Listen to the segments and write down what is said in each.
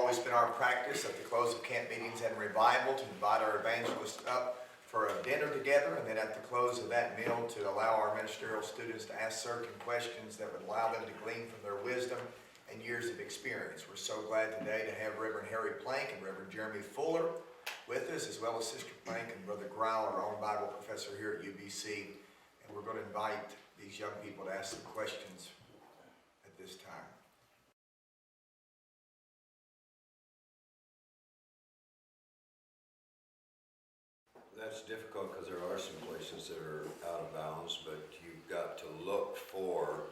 always been our practice at the close of camp meetings and revival to invite our evangelists up for a dinner together, and then at the close of that meal to allow our ministerial students to ask certain questions that would allow them to glean from their wisdom and years of experience. We're so glad today to have Reverend Harry Plank and Reverend Jeremy Fuller with us, as well as Sister Plank and Brother Growler, our own Bible professor here at UBC. And we're going to invite these young people to ask some questions at this time. That's difficult because there are some places that are out of bounds, but you've got to look for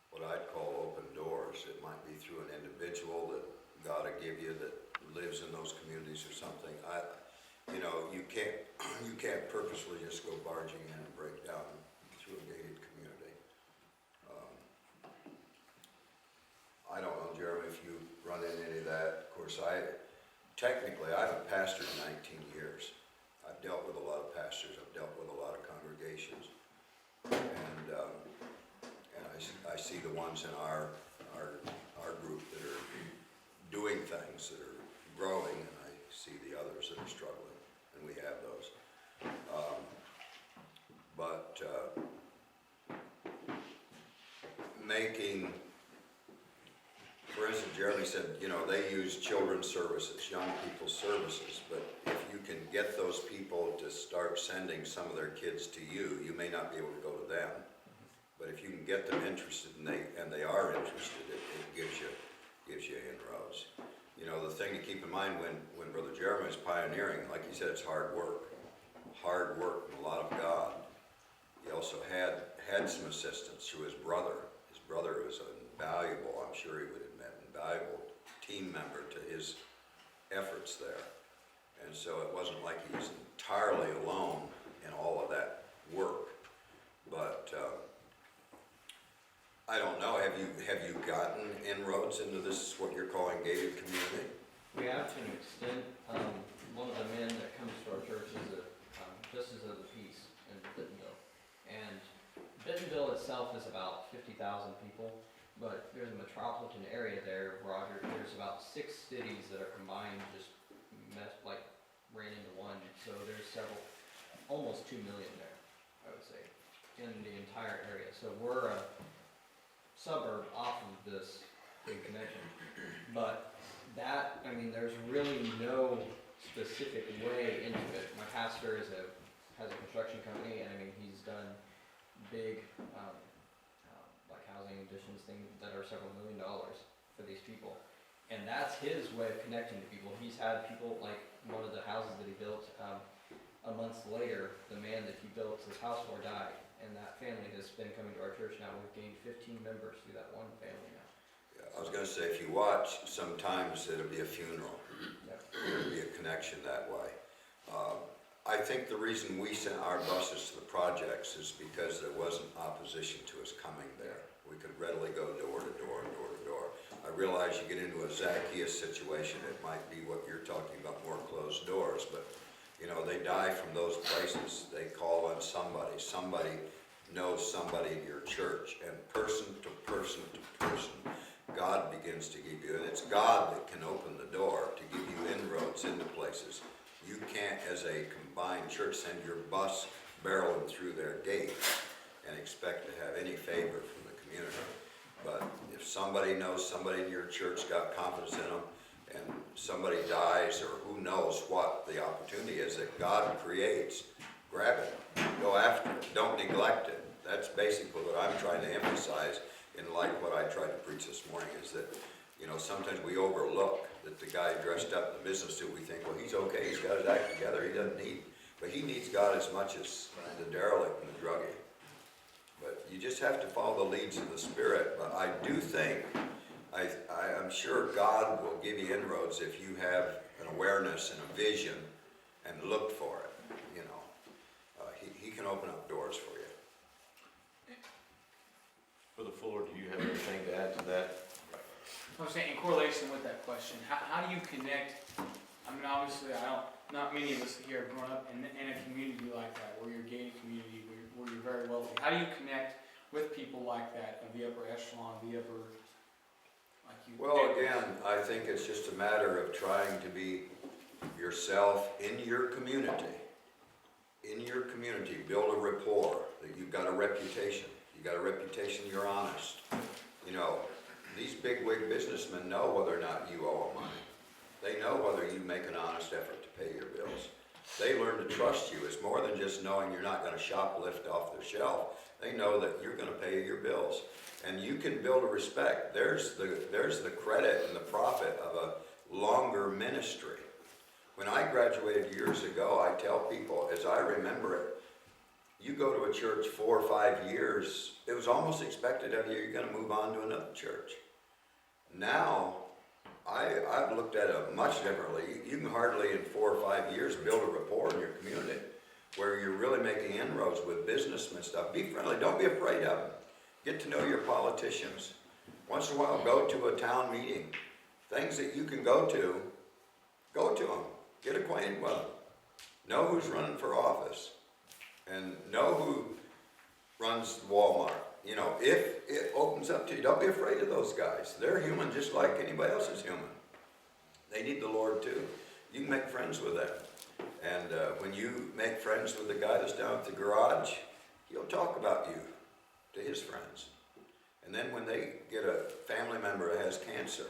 what I'd call open doors. It might be through an individual that God will give you that lives in those communities or something. You can't purposely just go barging in and break down through a gated community. I don't know, Jeremy, if you run into any of that. Of course, I've been pastored 19 years. I've dealt with a lot of pastors. I've dealt with a lot of congregations, and I see the ones in our group that are doing things that are growing, and I see the others that are struggling, and we have those. For instance, Jeremy said, they use children's services, young people's services, but if you can get those people to start sending some of their kids to you, you may not be able to go to them. But if you can get them interested and they are interested, it gives you inroads. The thing to keep in mind when Brother Jeremy was pioneering, like he said, it's hard work and a lot of God. He also had some assistance through his brother. His brother was invaluable, I'm sure he would admit, invaluable team member to his efforts there. And so it wasn't like he was entirely alone in all of that work. But I don't know, have you gotten inroads into this, what you're calling gated community? We have to an extent. One of the men that comes to our church is a Justice of the Peace in Bentonville. And Bentonville itself is about 50,000 people, but there's a metropolitan area there, Roger. There's about 6 cities that are combined, just ran into one. So there's almost 2 million there, I would say, in the entire area. So we're a suburb off of this big connection. But there's really no specific way into it. My pastor has a construction company, and he's done big housing additions, things that are several $1 million for these people. And that's his way of connecting to people. He's had people, like one of the houses that he built, a month later, the man that he built his house for died. And that family has been coming to our church now. We've gained 15 members through that one family now. Yeah, I was going to say, if you watch, sometimes it'll be a funeral. Yep. It'll be a connection that way. I think the reason we sent our buses to the projects is because there wasn't opposition to us coming there. We could readily go door to door and door to door. I realize you get into a Zacchaeus situation, it might be what you're talking about, more closed doors, but they die from those places. They call on somebody. Somebody knows somebody in your church, and person to person to person, God begins to give you, and it's God that can open the door to give you inroads into places. You can't, as a combined church, send your bus barreling through their gate and expect to have any favor from the community. But if somebody knows somebody in your church got confidence in them, and somebody dies, or who knows what the opportunity is that God creates, grab it, go after it, don't neglect it. That's basically what I'm trying to emphasize in like what I tried to preach this morning, is that sometimes we overlook that the guy dressed up in the business suit, we think, well, he's okay, he's got his act together, he doesn't need, but he needs God as much as the derelict and the druggie. But you just have to follow the leads of the Spirit. But I do think, I'm sure God will give you inroads if you have an awareness and a vision and look for it. He can open up doors for you. Brother Fuller, do you have anything to add to that? I was saying, in correlation with that question, how do you connect? Obviously, not many of us here have grown up in a community like that, where you're a gated community, where you're very wealthy. How do you connect with people like that, of the upper echelon, the upper like you? Well, again, I think it's just a matter of trying to be yourself in your community. In your community, build a rapport, that you've got a reputation. You got a reputation, you're honest. You know, these bigwig businessmen know whether or not you owe them money. They know whether you make an honest effort to pay your bills. They learn to trust you. It's more than just knowing you're not gonna shoplift off their shelf. They know that you're gonna pay your bills. And you can build a respect. There's the credit and the profit of a longer ministry. When I graduated years ago, I tell people, as I remember it, you go to a church 4 or 5 years, it was almost expected of you, you're gonna move on to another church. Now, I've looked at it much differently. You can hardly in 4 or 5 years build a rapport in your community where you're really making inroads with businessmen and stuff. Be friendly, don't be afraid of them. Get to know your politicians. Once in a while, go to a town meeting. Things that you can go to them. Get acquainted with them. Know who's running for office. And know who runs Walmart. You know, if it opens up to you, don't be afraid of those guys. They're human just like anybody else is human. They need the Lord too. You can make friends with them. And when you make friends with the guy that's down at the garage, he'll talk about you to his friends. And then when they get a family member that has cancer,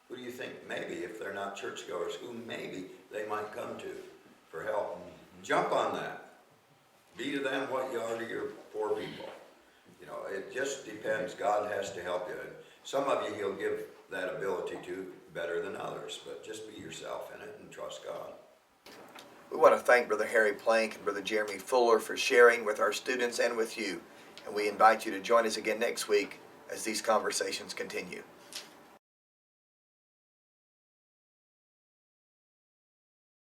who do you think maybe, if they're not churchgoers, who maybe they might come to for help? Jump on that. Be to them what you are to your poor people. You know, it just depends. God has to help you. And some of you he'll give that ability to better than others, but just be yourself in it and trust God. We want to thank Brother Harry Plank and Brother Jeremy Fuller for sharing with our students and with you. And we invite you to join us again next week as these conversations continue.